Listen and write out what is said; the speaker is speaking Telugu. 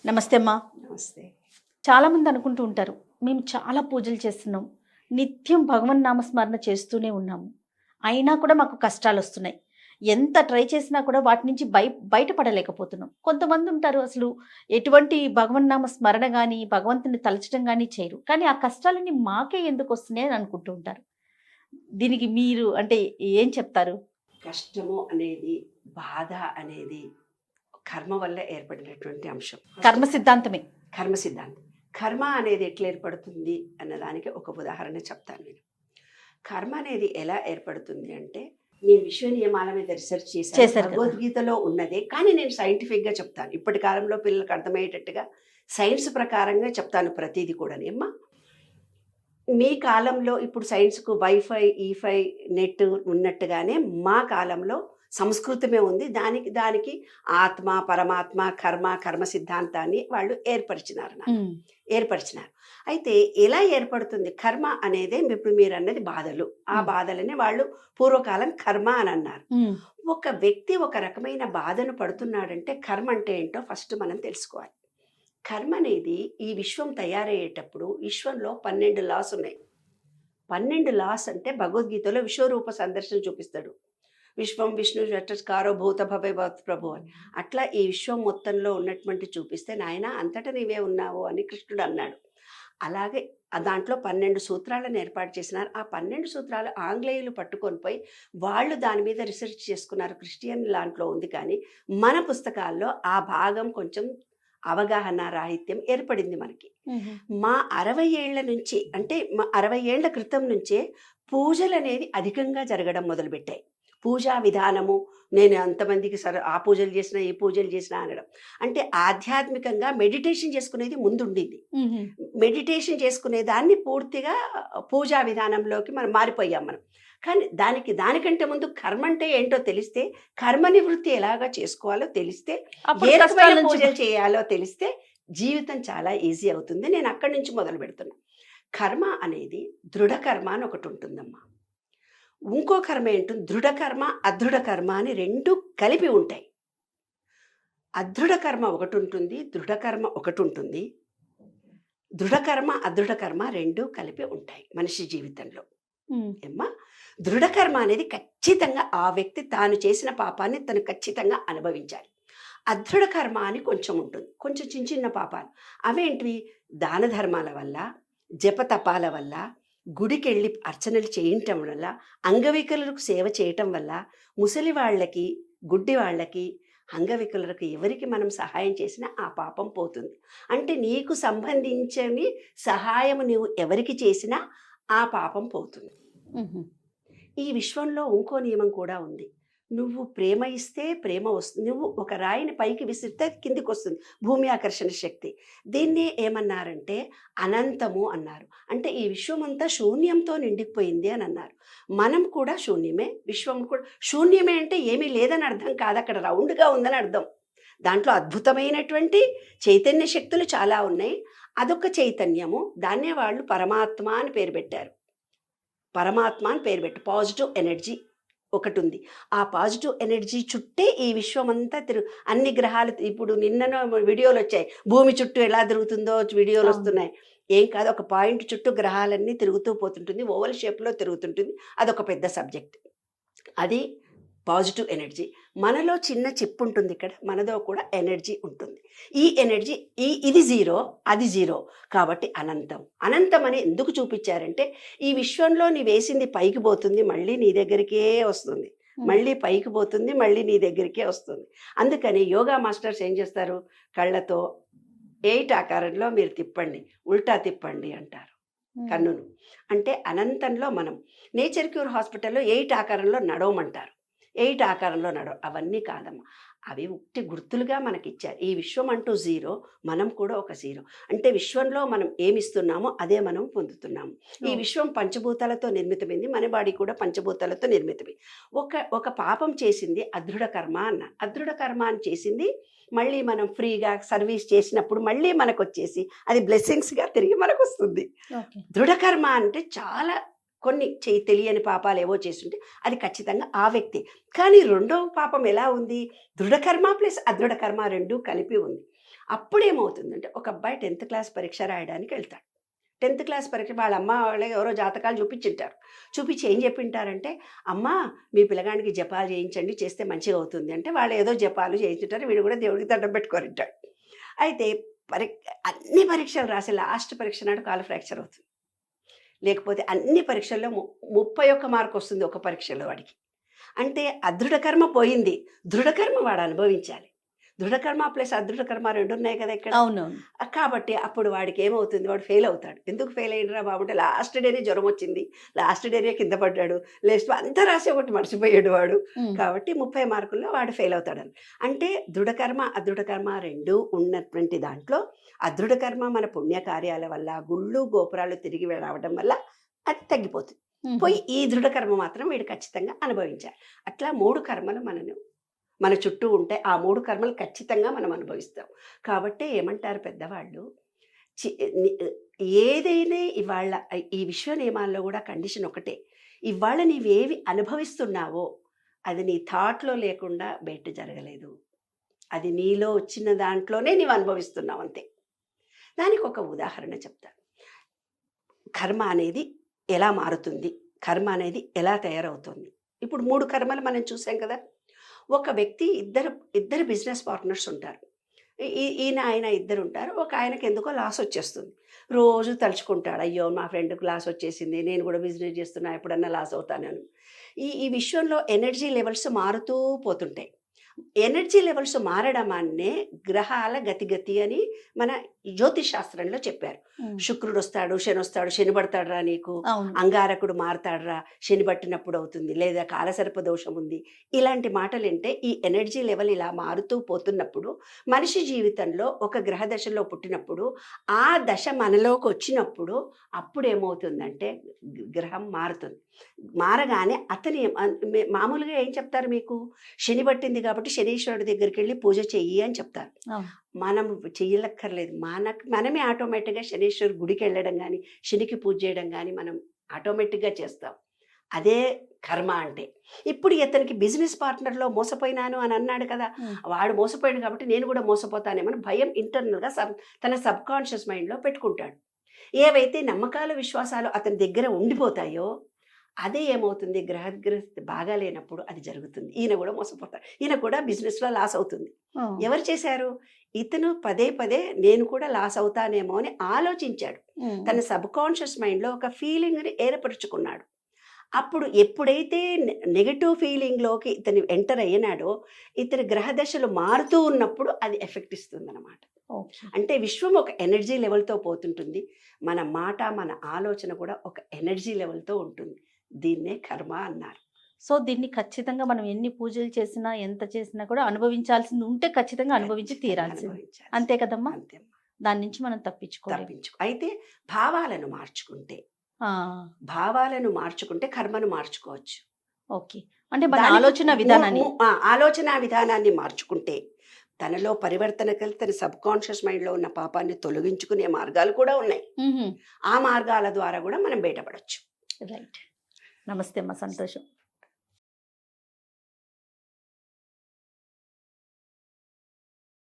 నమస్తే అమ్మా. నమస్తే. చాలామంది అనుకుంటూ ఉంటారు, మేము చాలా పూజలు చేస్తున్నాం, నిత్యం భగవన్ నామస్మరణ చేస్తూనే ఉన్నాము, అయినా కూడా మాకు కష్టాలు వస్తున్నాయి, ఎంత ట్రై చేసినా కూడా వాటి నుంచి బయటపడలేకపోతున్నాం. కొంతమంది ఉంటారు అసలు ఎటువంటి భగవన్ నామ స్మరణ కానీ భగవంతుని తలచడం కానీ చేయరు, కానీ ఆ కష్టాలన్నీ మాకే ఎందుకు వస్తున్నాయి అని అనుకుంటూ ఉంటారు. దీనికి మీరు అంటే ఏం చెప్తారు? కష్టము అనేది, బాధ అనేది కర్మ వల్ల ఏర్పడినటువంటి అంశం. కర్మ సిద్ధాంతమే. కర్మ సిద్ధాంతం. కర్మ అనేది ఎట్లా ఏర్పడుతుంది అన్నదానికి ఒక ఉదాహరణ చెప్తాను నేను. కర్మ అనేది ఎలా ఏర్పడుతుంది అంటే, నేను విశ్వ నియమాల మీద రీసెర్చ్ చేశాను, భగవద్గీతలో ఉన్నదే, కానీ నేను సైంటిఫిక్గా చెప్తాను. ఇప్పటి కాలంలో పిల్లలకు అర్థమయ్యేటట్టుగా సైన్స్ ప్రకారంగా చెప్తాను ప్రతిదీ కూడా. అమ్మా, మీ కాలంలో ఇప్పుడు సైన్స్కు వైఫై ఈఫై నెట్ ఉన్నట్టుగానే మా కాలంలో సంస్కృతమే ఉంది. దానికి ఆత్మ, పరమాత్మ, కర్మ సిద్ధాంతాన్ని వాళ్ళు ఏర్పరిచినారు. అయితే ఎలా ఏర్పడుతుంది కర్మ అనేది? ఇప్పుడు మీరు అన్నది బాధలు, ఆ బాధలని వాళ్ళు పూర్వకాలం కర్మ అని అన్నారు. ఒక వ్యక్తి ఒక రకమైన బాధను పడుతున్నాడంటే కర్మ అంటే ఏంటో ఫస్ట్ మనం తెలుసుకోవాలి. కర్మ అనేది ఈ విశ్వం తయారయ్యేటప్పుడు విశ్వంలో 12 లాస్ ఉన్నాయి. 12 లాస్ అంటే భగవద్గీతలో విశ్వరూప సందర్శన చూపిస్తాడు. విశ్వం విష్ణు చట్టారో భూత భవే భవత్ ప్రభు అని. అట్లా ఈ విశ్వం మొత్తంలో ఉన్నటువంటి చూపిస్తే, నాయన అంతటా నీవే ఉన్నావు అని కృష్ణుడు అన్నాడు. అలాగే దాంట్లో 12 సూత్రాలను ఏర్పాటు చేసినారు. ఆ 12 సూత్రాలు ఆంగ్లేయులు పట్టుకొని పోయి వాళ్ళు దాని మీద రీసెర్చ్ చేసుకున్నారు. క్రిస్టియన్ దాంట్లో ఉంది, కానీ మన పుస్తకాల్లో ఆ భాగం కొంచెం అవగాహన రాహిత్యం ఏర్పడింది మనకి. మా 60 ఏళ్ల నుంచి, అంటే మా 60 ఏళ్ల క్రితం నుంచే పూజలు అనేది అధికంగా జరగడం మొదలుపెట్టాయి. పూజా విధానము, నేను అంతమందికి ఆ పూజలు చేసినా ఈ పూజలు చేసినా అనడం అంటే ఆధ్యాత్మికంగా మెడిటేషన్ చేసుకునేది ముందుండింది. మెడిటేషన్ చేసుకునే దాన్ని పూర్తిగా పూజా విధానంలోకి మనం మారిపోయాం మనం. కానీ దానికంటే ముందు కర్మ అంటే ఏంటో తెలిస్తే, కర్మ నివృత్తి ఎలాగా చేసుకోవాలో తెలిస్తే, ఏ రకమైన పూజలు చేయాలో తెలిస్తే జీవితం చాలా ఈజీ అవుతుంది. నేను అక్కడి నుంచి మొదలు పెడుతున్నా. కర్మ అనేది దృఢ కర్మ అని ఒకటి ఉంటుందమ్మా. ఇంకో కర్మ ఏంటుంది, దృఢ కర్మ అదృఢ కర్మ అని 2 కలిపి ఉంటాయి. అదృఢ కర్మ ఒకటి ఉంటుంది, దృఢ కర్మ ఒకటి ఉంటుంది. దృఢ కర్మ అదృఢ కర్మ 2 కలిపి ఉంటాయి మనిషి జీవితంలో. ఏమ్మా, దృఢ కర్మ అనేది ఖచ్చితంగా ఆ వ్యక్తి తాను చేసిన పాపాన్ని తను ఖచ్చితంగా అనుభవించాలి. అదృఢ కర్మ అని కొంచెం ఉంటుంది, కొంచెం చిన్న పాపాలు. అవేంటివి? దాన ధర్మాల వల్ల, జపతపాల వల్ల, గుడికి వెళ్ళి అర్చనలు చేయించడం వల్ల, అంగవికలులకు సేవ చేయటం వల్ల, ముసలి వాళ్ళకి, గుడ్డి వాళ్ళకి, అంగవికలులకు ఎవరికి మనం సహాయం చేసినా ఆ పాపం పోతుంది. అంటే నీకు సంబంధించని సహాయం నువ్వు ఎవరికి చేసినా ఆ పాపం పోతుంది. ఈ విశ్వంలో ఇంకో నియమం కూడా ఉంది. నువ్వు ప్రేమ ఇస్తే ప్రేమ వస్తుంది. నువ్వు ఒక రాయిని పైకి విసిరితే కిందికి వస్తుంది, భూమి ఆకర్షణ శక్తి. దీన్ని ఏమన్నారంటే అనంతము అన్నారు. అంటే ఈ విశ్వం అంతా శూన్యంతో నిండిపోయింది అని అన్నారు. మనం కూడా శూన్యమే, విశ్వం కూడా శూన్యమే. అంటే ఏమీ లేదని అర్థం కాదు, అక్కడ రౌండ్గా ఉందని అర్థం. దాంట్లో అద్భుతమైనటువంటి చైతన్య శక్తులు చాలా ఉన్నాయి. అదొక చైతన్యము, దాన్నే వాళ్ళు పరమాత్మ అని పేరు పెట్టారు. పరమాత్మ అని పేరు పెట్టు. పాజిటివ్ ఎనర్జీ ఒకటి ఉంది. ఆ పాజిటివ్ ఎనర్జీ చుట్టే ఈ విశ్వం అంతా అన్ని గ్రహాలు. ఇప్పుడు నిన్ననో వీడియోలు వచ్చాయి, భూమి చుట్టూ ఎలా తిరుగుతుందో వీడియోలు వస్తున్నాయి. ఏం కాదు, ఒక పాయింట్ చుట్టూ గ్రహాలన్నీ తిరుగుతూ పోతుంటుంది, ఓవల్ షేప్లో తిరుగుతుంటుంది. అదొక పెద్ద సబ్జెక్ట్. అది పాజిటివ్ ఎనర్జీ. మనలో చిన్న చిప్ ఉంటుంది, ఇక్కడ మనదో కూడా ఎనర్జీ ఉంటుంది. ఈ ఎనర్జీ ఇది జీరో, అది జీరో, కాబట్టి అనంతం. అనంతం అని ఎందుకు చూపించారంటే, ఈ విశ్వంలో నీ వేసింది పైకి పోతుంది, మళ్ళీ నీ దగ్గరికే వస్తుంది, మళ్ళీ పైకి పోతుంది, మళ్ళీ నీ దగ్గరికే వస్తుంది. అందుకని యోగా మాస్టర్స్ ఏం చేస్తారు, కళ్ళతో 8 ఆకారంలో మీరు తిప్పండి, ఉల్టా తిప్పండి అంటారు కన్నును. అంటే అనంతంలో మనం. నేచర్ క్యూర్ హాస్పిటల్లో 8 ఆకారంలో నడవమంటారు, 8 ఆకారంలో నడవ. అవన్నీ కాదమ్మా, అవి ఉట్టి గుర్తులుగా మనకి ఇచ్చారు. ఈ విశ్వం అంటూ జీరో, మనం కూడా ఒక జీరో. అంటే విశ్వంలో మనం ఏమిస్తున్నామో అదే మనం పొందుతున్నాము. ఈ విశ్వం పంచభూతాలతో నిర్మితమైంది, మన బాడీ కూడా పంచభూతాలతో నిర్మితమైంది. ఒక పాపం చేసింది అదృఢ కర్మ అన్న. అదృఢ కర్మ అని చేసింది, మళ్ళీ మనం ఫ్రీగా సర్వీస్ చేసినప్పుడు మళ్ళీ మనకు వచ్చేసి అది బ్లెస్సింగ్స్గా తిరిగి మనకు వస్తుంది. దృఢ కర్మ అంటే చాలా కొన్ని తెలియని పాపాలు ఏవో చేస్తుంటే అది ఖచ్చితంగా ఆ వ్యక్తి. కానీ రెండవ పాపం ఎలా ఉంది, దృఢకర్మ ప్లస్ అదృఢ కర్మ రెండూ కలిపి ఉంది. అప్పుడు ఏమవుతుందంటే ఒక అబ్బాయి 10th క్లాస్ పరీక్ష రాయడానికి వెళ్తాడు. 10th క్లాస్ పరీక్ష వాళ్ళ అమ్మ వాళ్ళకి ఎవరో జాతకాలు చూపించింటారు. చూపించి ఏం చెప్పింటారంటే, అమ్మ మీ పిల్లగానికి జపాలు చేయించండి, చేస్తే మంచిగా అవుతుంది అంటే వాళ్ళు ఏదో జపాలు చేయించుంటారు. వీడు కూడా దేవుడికి దండం పెట్టుకొని ఉంటాడు. అయితే అన్ని పరీక్షలు రాసి లాస్ట్ పరీక్ష నాడు కాలు ఫ్రాక్చర్ అవుతుంది. లేకపోతే అన్ని పరీక్షల్లో 31 మార్కు వస్తుంది ఒక పరీక్షలో వాడికి. అంటే అదృఢ కర్మ పోయింది, దృఢకర్మ వాడు అనుభవించాలి. దృఢకర్మ ప్లస్ అదృఢ కర్మ రెండు ఉన్నాయి కదా ఇక్కడ. అవునవును. కాబట్టి అప్పుడు వాడికి ఏమవుతుంది, వాడు ఫెయిల్ అవుతాడు. ఎందుకు ఫెయిల్ అయినరా బాబు అంటే లాస్ట్ డేనే జ్వరం వచ్చింది, లాస్ట్ డేనే కింద పడ్డాడు, లేస్ట్ అంతా రాసి ఒకటి మర్చిపోయాడు వాడు. కాబట్టి 30 మార్కుల్లో వాడు ఫెయిల్ అవుతాడని. అంటే దృఢకర్మ అదృఢ కర్మ రెండూ ఉన్నటువంటి దాంట్లో అదృఢ కర్మ మన పుణ్యకార్యాల వల్ల, గుళ్ళు గోపురాలు తిరిగి రావడం వల్ల అది తగ్గిపోతుంది. పోయి ఈ దృఢకర్మ మాత్రం వీడు ఖచ్చితంగా అనుభవించాలి. అట్లా 3 కర్మలు మన చుట్టూ ఉంటే ఆ 3 కర్మలు ఖచ్చితంగా మనం అనుభవిస్తాం. కాబట్టి ఏమంటారు పెద్దవాళ్ళు, ఏదైనా ఇవాళ ఈ విశ్వ నియమాల్లో కూడా కండిషన్ ఒకటే, ఇవాళ నీవేవి అనుభవిస్తున్నావో అది నీ థాట్లో లేకుండా బయట జరగలేదు, అది నీలో వచ్చిన దాంట్లోనే నీవు అనుభవిస్తున్నావు అంతే. దానికి ఒక ఉదాహరణ చెప్తాను. కర్మ అనేది ఎలా మారుతుంది, కర్మ అనేది ఎలా తయారవుతుంది. ఇప్పుడు 3 కర్మలు మనం చూసాం కదా. ఒక వ్యక్తి ఇద్దరు బిజినెస్ పార్ట్నర్స్ ఉంటారు. ఈయన ఆయన ఇద్దరు ఉంటారు. ఒక ఆయనకి ఎందుకో లాస్ వచ్చేస్తుంది. రోజు తలుచుకుంటాడు, అయ్యో మా ఫ్రెండ్కి లాస్ వచ్చేసింది, నేను కూడా బిజినెస్ చేస్తున్నా, ఎప్పుడన్నా లాస్ అవుతానని. ఈ విశ్వంలో ఎనర్జీ లెవెల్స్ మారుతూ పోతుంటాయి. ఎనర్జీ లెవెల్స్ మారడం అనే గ్రహాల గతిగతి అని మన జ్యోతిష్ శాస్త్రంలో చెప్పారు. శుక్రుడు వస్తాడు, శని వస్తాడు, శని పడతాడురా నీకు, అంగారకుడు మారతాడురా, శని పట్టినప్పుడు అవుతుంది, లేదా కాలసర్ప దోషం ఉంది, ఇలాంటి మాటలు అంటే ఈ ఎనర్జీ లెవెల్ ఇలా మారుతూ పోతున్నప్పుడు మనిషి జీవితంలో ఒక గ్రహ దశలో పుట్టినప్పుడు ఆ దశ మనలోకి వచ్చినప్పుడు అప్పుడు ఏమవుతుందంటే గ్రహం మారుతుంది. మారగానే అతని మామూలుగా ఏం చెప్తారు మీకు, శని పట్టింది కాబట్టి శనీశ్వరుడి దగ్గరికి వెళ్ళి పూజ చెయ్యి అని చెప్తారు. మనం చెయ్యలక్కర్లేదు, మనమే ఆటోమేటిక్గా శనీశ్వరు గుడికి వెళ్ళడం కానీ శనికి పూజ చేయడం కానీ మనం ఆటోమేటిక్గా చేస్తాం. అదే కర్మ అంటే. ఇప్పుడు ఇతనికి బిజినెస్ పార్ట్నర్లో మోసపోయినాను అని అన్నాడు కదా, వాడు మోసపోయాడు కాబట్టి నేను కూడా మోసపోతానేమని భయం ఇంటర్నల్గా తన సబ్ కాన్షియస్ మైండ్లో పెట్టుకుంటాడు. ఏవైతే నమ్మకాలు విశ్వాసాలు అతని దగ్గర ఉండిపోతాయో అదే ఏమవుతుంది, గ్రహగ్రహ బాగా లేనప్పుడు అది జరుగుతుంది. ఈయన కూడా మోసపోతాడు, ఈయన కూడా బిజినెస్లో లాస్ అవుతుంది. ఎవరు చేశారు, ఇతను పదే పదే నేను కూడా లాస్ అవుతానేమో అని ఆలోచించాడు. తన సబ్ కాన్షియస్ మైండ్లో ఒక ఫీలింగ్ని ఏర్పరచుకున్నాడు. అప్పుడు ఎప్పుడైతే నెగటివ్ ఫీలింగ్లోకి ఇతను ఎంటర్ అయ్యినాడో ఇతని గ్రహదశలు మారుతూ ఉన్నప్పుడు అది ఎఫెక్ట్ ఇస్తుంది అన్నమాట. అంటే విశ్వం ఒక ఎనర్జీ లెవెల్తో పోతుంటుంది, మన మాట మన ఆలోచన కూడా ఒక ఎనర్జీ లెవెల్తో ఉంటుంది. దీన్నే కర్మ అన్నారు. సో దీన్ని ఖచ్చితంగా మనం ఎన్ని పూజలు చేసినా ఎంత చేసినా కూడా అనుభవించాల్సింది ఉంటే ఖచ్చితంగా అనుభవించి తీరాల్సింది, అంతే కదమ్మా. దాని నుంచి మనం తప్పించుకోలేము. అయితే భావాలను మార్చుకుంటే కర్మను మార్చుకోవచ్చు. ఓకే, అంటే మన ఆలోచన విధానాన్ని మార్చుకుంటే తనలో పరివర్తన కలిగి తన సబ్ కాన్షియస్ మైండ్లో ఉన్న పాపాన్ని తొలగించుకునే మార్గాలు కూడా ఉన్నాయి. ఆ మార్గాల ద్వారా కూడా మనం బయటపడవచ్చు. రైట్. నమస్తే అమ్మా, సంతోషం.